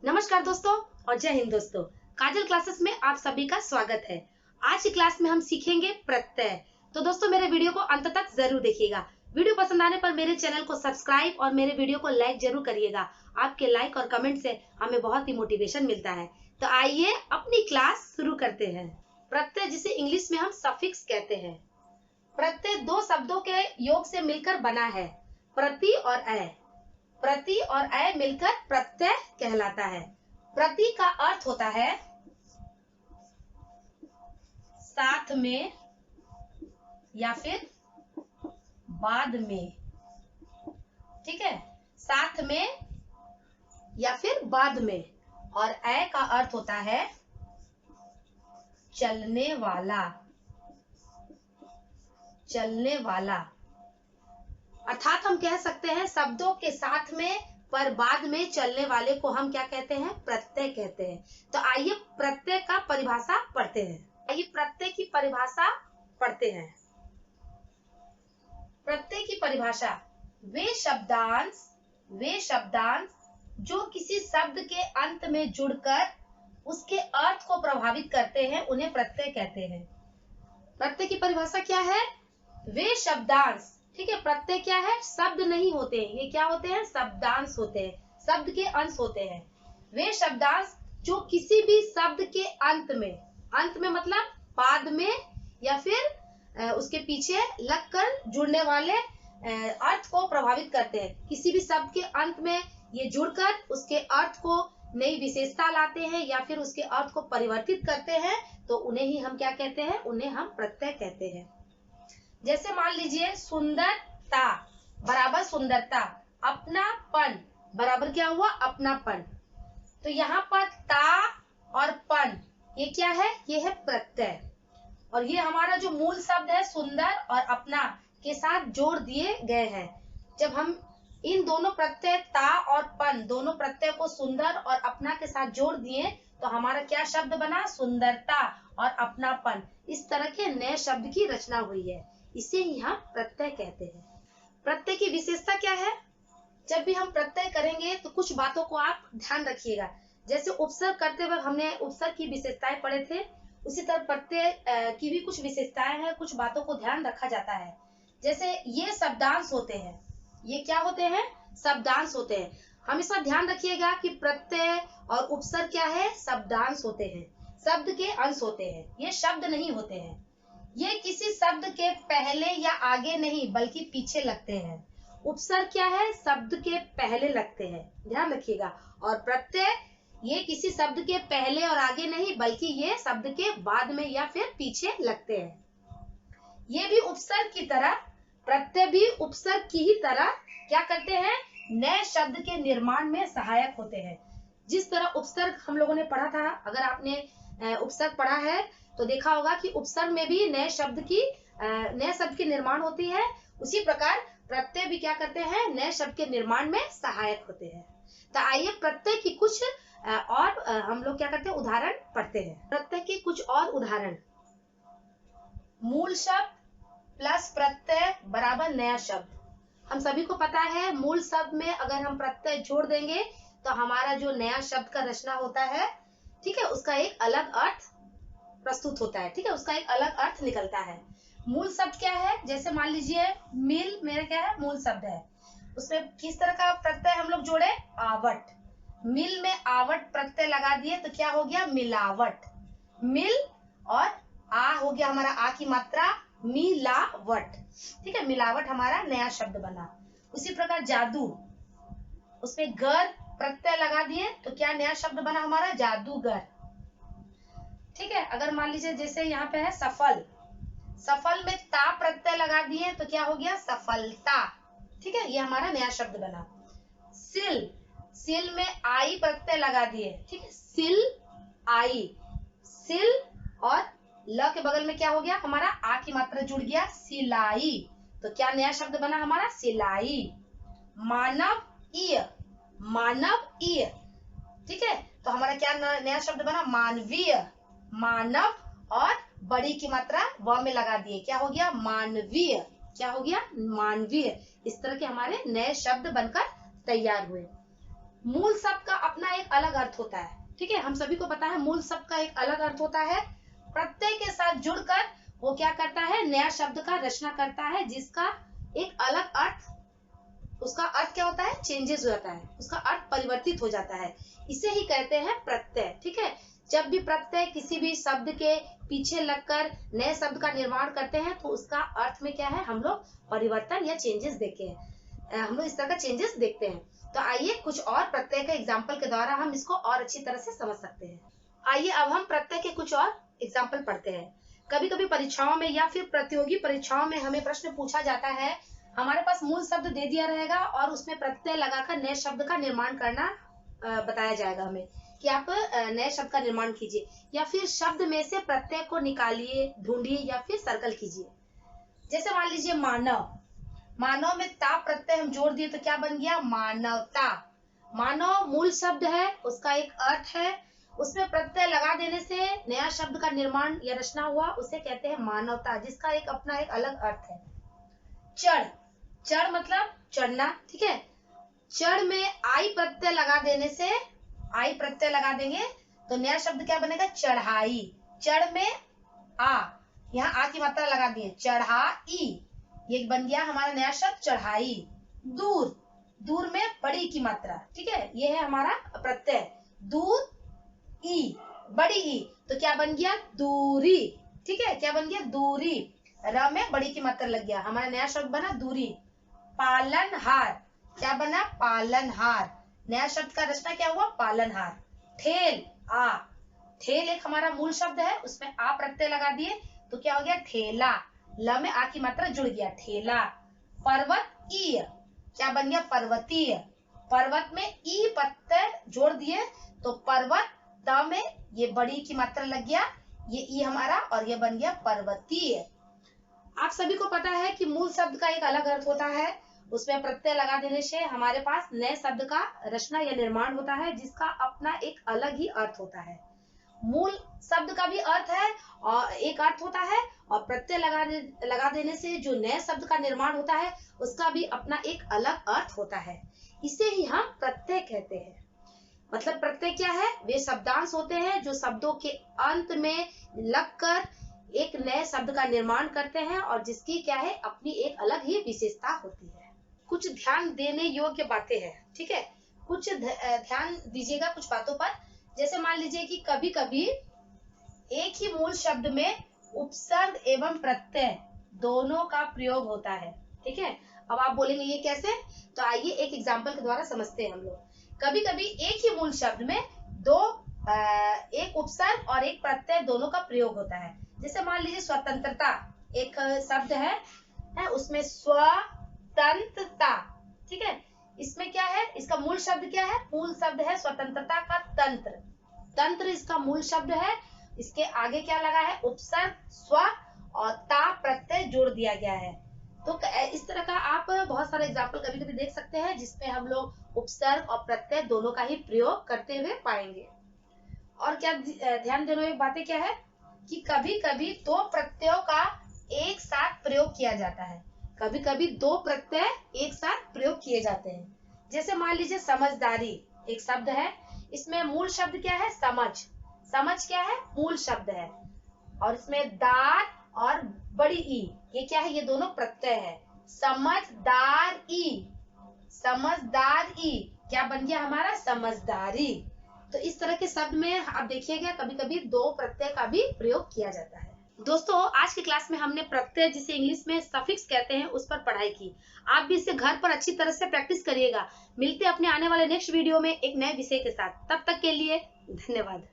नमस्कार दोस्तों और जय हिंद दोस्तों। काजल क्लासेस में आप सभी का स्वागत है। आज की क्लास में हम सीखेंगे प्रत्यय। तो दोस्तों मेरे वीडियो को अंत तक जरूर देखिएगा। वीडियो पसंद आने पर मेरे चैनल को सब्सक्राइब और मेरे वीडियो को लाइक जरूर करिएगा। आपके लाइक और कमेंट से हमें बहुत ही मोटिवेशन मिलता है। तो आइए अपनी क्लास शुरू करते हैं। प्रत्यय जिसे इंग्लिश में हम सफिक्स कहते हैं। प्रत्यय दो शब्दों के योग से मिलकर बना है, प्रति और अय। प्रति और अय मिलकर प्रत्यय कहलाता है। प्रति का अर्थ होता है साथ में या फिर बाद में। ठीक है, साथ में या फिर बाद में। और अय का अर्थ होता है चलने वाला, चलने वाला। अर्थात हम कह सकते हैं शब्दों के साथ में पर बाद में चलने वाले को हम क्या कहते हैं? प्रत्यय कहते हैं। तो आइए प्रत्यय का परिभाषा पढ़ते हैं। आइए प्रत्यय की परिभाषा पढ़ते हैं। प्रत्यय की परिभाषा, वे शब्दांश जो किसी शब्द के अंत में जुड़कर उसके अर्थ को प्रभावित करते हैं उन्हें प्रत्यय कहते हैं। प्रत्यय की परिभाषा क्या है? वे शब्दांश। ठीक है, प्रत्यय क्या है? शब्द नहीं होते हैं, ये क्या होते हैं? शब्दांश होते हैं, शब्द के अंश होते हैं। वे शब्दांश जो किसी भी शब्द के अंत में मतलब बाद में या फिर उसके पीछे लगकर जुड़ने वाले अर्थ को प्रभावित करते हैं। किसी भी शब्द के अंत में ये जुड़कर उसके अर्थ को नई विशेषता लाते हैं या फिर उसके अर्थ को परिवर्तित करते हैं, तो उन्हें ही हम क्या कहते हैं? उन्हें हम प्रत्यय कहते हैं। जैसे मान लीजिए सुंदरता बराबर सुंदरता, अपनापन बराबर क्या हुआ? अपनापन। तो यहाँ पर ता और पन ये क्या है? ये है प्रत्यय। और ये हमारा जो मूल शब्द है सुंदर और अपना के साथ जोड़ दिए गए हैं। जब हम इन दोनों प्रत्यय ता और पन दोनों प्रत्यय को सुंदर और अपना के साथ जोड़ दिए तो हमारा क्या शब्द बना? सुंदरता और अपनापन। इस तरह के नए शब्द की रचना हुई है, इसे ही हम प्रत्यय कहते हैं। प्रत्यय की विशेषता क्या है? जब भी हम प्रत्यय करेंगे तो कुछ बातों को आप ध्यान रखिएगा। जैसे उपसर्ग करते वक्त हमने उपसर्ग की विशेषताएं पढ़े थे, उसी तरह प्रत्यय की भी कुछ विशेषताएं हैं, कुछ बातों को ध्यान रखा जाता है। जैसे ये शब्दांश होते हैं, ये क्या होते हैं? शब्दांश होते हैं। हमेशा ध्यान रखिएगा कि प्रत्यय और उपसर्ग क्या है? शब्दांश होते हैं, शब्द के अंश होते हैं, ये शब्द नहीं होते हैं। ये किसी शब्द के पहले या आगे नहीं बल्कि पीछे लगते हैं। उपसर्ग क्या है? शब्द के पहले लगते हैं, ध्यान रखिएगा। और प्रत्यय ये किसी शब्द के पहले और आगे नहीं बल्कि ये शब्द के बाद में या फिर पीछे लगते हैं। ये भी उपसर्ग की तरह, प्रत्यय भी उपसर्ग की ही तरह क्या करते हैं? नए शब्द के निर्माण में सहायक होते हैं। जिस तरह उपसर्ग हम लोगों ने पढ़ा था, अगर आपने उपसर्ग पढ़ा है तो देखा होगा कि उपसर्ग में भी नए शब्द की निर्माण होती है। उसी प्रकार प्रत्यय भी क्या करते हैं? नए शब्द के निर्माण में सहायक होते हैं। तो आइए प्रत्यय की कुछ और हम लोग क्या करते हैं? उदाहरण पढ़ते हैं। प्रत्यय के कुछ और उदाहरण, मूल शब्द प्लस प्रत्यय बराबर नया शब्द। हम सभी को पता है मूल शब्द में अगर हम प्रत्यय जोड़ देंगे तो हमारा जो नया शब्द का रचना होता है, ठीक है, उसका एक अलग अर्थ प्रस्तुत होता है। ठीक है, उसका एक अलग अर्थ निकलता है। मूल शब्द क्या है? जैसे मान लीजिए मिल मेरा क्या है? मूल शब्द है। उसमें किस तरह का प्रत्यय हम लोग जोड़े? आवट। मिल में आवट प्रत्यय लगा दिए तो क्या हो गया? मिलावट। मिल और आ हो गया हमारा आ की मात्रा, मिलावट। ठीक है, मिलावट हमारा नया शब्द बना। उसी प्रकार जादू, उसमें गर प्रत्यय लगा दिए तो क्या नया शब्द बना हमारा? जादूगर। ठीक है, अगर मान लीजिए जैसे यहाँ पे है सफल, सफल में ता प्रत्यय लगा दिए तो क्या हो गया? सफलता। ठीक है, ये हमारा नया शब्द बना। सिल, सिल में आई प्रत्यय लगा दिए, ठीक है, सिल आई। सिल और ल के बगल में क्या हो गया? हमारा आ की मात्रा जुड़ गया, सिलाई। तो क्या नया शब्द बना हमारा? सिलाई। मानवीय, मानवीय। ठीक है, तो हमारा क्या नया शब्द बना? मानवीय। मानव और बड़ी की मात्रा व में लगा दिए, क्या हो गया? मानवीय। क्या हो गया? मानवीय। इस तरह के हमारे नए शब्द बनकर तैयार हुए। मूल शब्द का अपना एक अलग अर्थ होता है, ठीक है, हम सभी को पता है मूल शब्द का एक अलग अर्थ होता है। प्रत्यय के साथ जुड़कर वो क्या करता है, नया शब्द का रचना करता है, जिसका एक अलग अर्थ, उसका अर्थ क्या होता है, चेंजेस हो जाता है, उसका अर्थ परिवर्तित हो जाता है। इसे ही कहते हैं प्रत्यय, ठीक है। जब भी प्रत्यय किसी भी शब्द के पीछे लगकर नए शब्द का निर्माण करते हैं तो उसका अर्थ में क्या है, हम लोग परिवर्तन या चेंजेस देखते हैं, हम लोग इस तरह का चेंजेस देखते हैं। तो आइए कुछ और प्रत्यय का एग्जाम्पल के द्वारा हम इसको और अच्छी तरह से समझ सकते हैं। आइए अब हम प्रत्यय के कुछ और एग्जाम्पल पढ़ते हैं। कभी कभी परीक्षाओं में या फिर प्रतियोगी परीक्षाओं में हमें प्रश्न पूछा जाता है, हमारे पास मूल शब्द दे दिया रहेगा और उसमें प्रत्यय लगाकर नए शब्द का निर्माण करना बताया जाएगा हमें कि आप नए शब्द का निर्माण कीजिए, या फिर शब्द में से प्रत्यय को निकालिए, ढूंढिए या फिर सर्कल कीजिए। जैसे मान लीजिए मानव, मानव में ता प्रत्यय हम जोड़ दिए तो क्या बन गया, मानवता। मानव मूल शब्द है, उसका एक अर्थ है, उसमें प्रत्यय लगा देने से नया शब्द का निर्माण या रचना हुआ, उसे कहते हैं मानवता, जिसका एक अपना एक अलग अर्थ है। चढ़, चढ़ मतलब चढ़ना, ठीक है। चढ़ में आई प्रत्यय लगा देने से, आई प्रत्यय लगा देंगे तो नया शब्द क्या बनेगा, चढ़ाई। चढ़ में आ, यहाँ आ की मात्रा लगा दिए, चढ़ाई, ये बन गया हमारा नया शब्द चढ़ाई। दूर, दूर में बड़ी की मात्रा, ठीक है, ये है हमारा प्रत्यय। दूर ई, बड़ी ई, तो क्या बन गया, दूरी, ठीक है, क्या बन गया, दूरी। र में बड़ी की मात्रा लग गया, हमारा नया शब्द बना दूरी। पालनहार, क्या बना, पालनहार, नया शब्द का रचना क्या हुआ, पालनहार। ठेल, आ, ठेल एक हमारा मूल शब्द है, उसमें आ प्रत्यय लगा दिए तो क्या हो गया, ठेला। ल में आ की मात्रा जुड़ गया, ठेला। पर्वतीय, क्या बन गया, पर्वतीय। पर्वत में ई प्रत्यय जोड़ दिए तो पर्वत, त में ये बड़ी की मात्रा लग गया, ये ई हमारा, और ये बन गया पर्वतीय। आप सभी को पता है कि मूल शब्द का एक अलग अर्थ होता है, उसमें प्रत्यय लगा देने से हमारे पास नए शब्द का रचना या निर्माण होता है, जिसका अपना एक अलग ही अर्थ होता है। मूल शब्द का भी अर्थ है और एक अर्थ होता है, और प्रत्यय लगा देने से जो नए शब्द का निर्माण होता है उसका भी अपना एक अलग अर्थ होता है। इसे ही हम प्रत्यय कहते हैं। मतलब प्रत्यय क्या है, वे शब्दांश होते हैं जो शब्दों के अंत में लगकर एक नए शब्द का निर्माण करते हैं और जिसकी क्या है, अपनी एक अलग ही विशेषता होती है। कुछ ध्यान देने योग्य बातें हैं, ठीक है, कुछ ध्यान दीजिएगा कुछ बातों पर। जैसे मान लीजिए कि कभी कभी एक ही मूल शब्द में उपसर्ग एवं प्रत्यय दोनों का प्रयोग होता है, ठीक है। अब आप बोलेंगे ये कैसे, तो आइए एक एग्जाम्पल के द्वारा समझते हैं हम लोग। कभी कभी एक ही मूल शब्द में एक उपसर्ग और एक प्रत्यय दोनों का प्रयोग होता है। जैसे मान लीजिए स्वतंत्रता एक शब्द है, उसमें स्वतंत्रता, ठीक है, इसमें क्या है, इसका मूल शब्द क्या है, मूल शब्द है स्वतंत्रता का तंत्र, तंत्र इसका मूल शब्द है। इसके आगे क्या लगा है, उपसर्ग स्व और ता प्रत्यय जोड़ दिया गया है। तो इस तरह का आप बहुत सारे एग्जाम्पल कभी कभी देख सकते हैं जिसमें हम लोग उपसर्ग और प्रत्यय दोनों का ही प्रयोग करते हुए पाएंगे। और क्या ध्यान देने वाली बातें क्या है कि कभी कभी दो प्रत्ययों का एक साथ प्रयोग किया जाता है, कभी कभी दो प्रत्यय एक साथ प्रयोग किए जाते हैं। जैसे मान लीजिए समझदारी एक शब्द है, इसमें मूल शब्द क्या है, समझ, समझ क्या है, मूल शब्द है, और इसमें दार और बड़ी ई, ये क्या है, ये दोनों प्रत्यय है। समझदारी, समझदारी क्या बन गया हमारा, समझदारी। तो इस तरह के शब्द में आप देखिएगा कभी कभी दो प्रत्यय का भी प्रयोग किया जाता है। दोस्तों आज की क्लास में हमने प्रत्यय जिसे इंग्लिश में सफिक्स कहते हैं उस पर पढ़ाई की। आप भी इसे घर पर अच्छी तरह से प्रैक्टिस करिएगा। मिलते हैं अपने आने वाले नेक्स्ट वीडियो में एक नए विषय के साथ। तब तक के लिए धन्यवाद।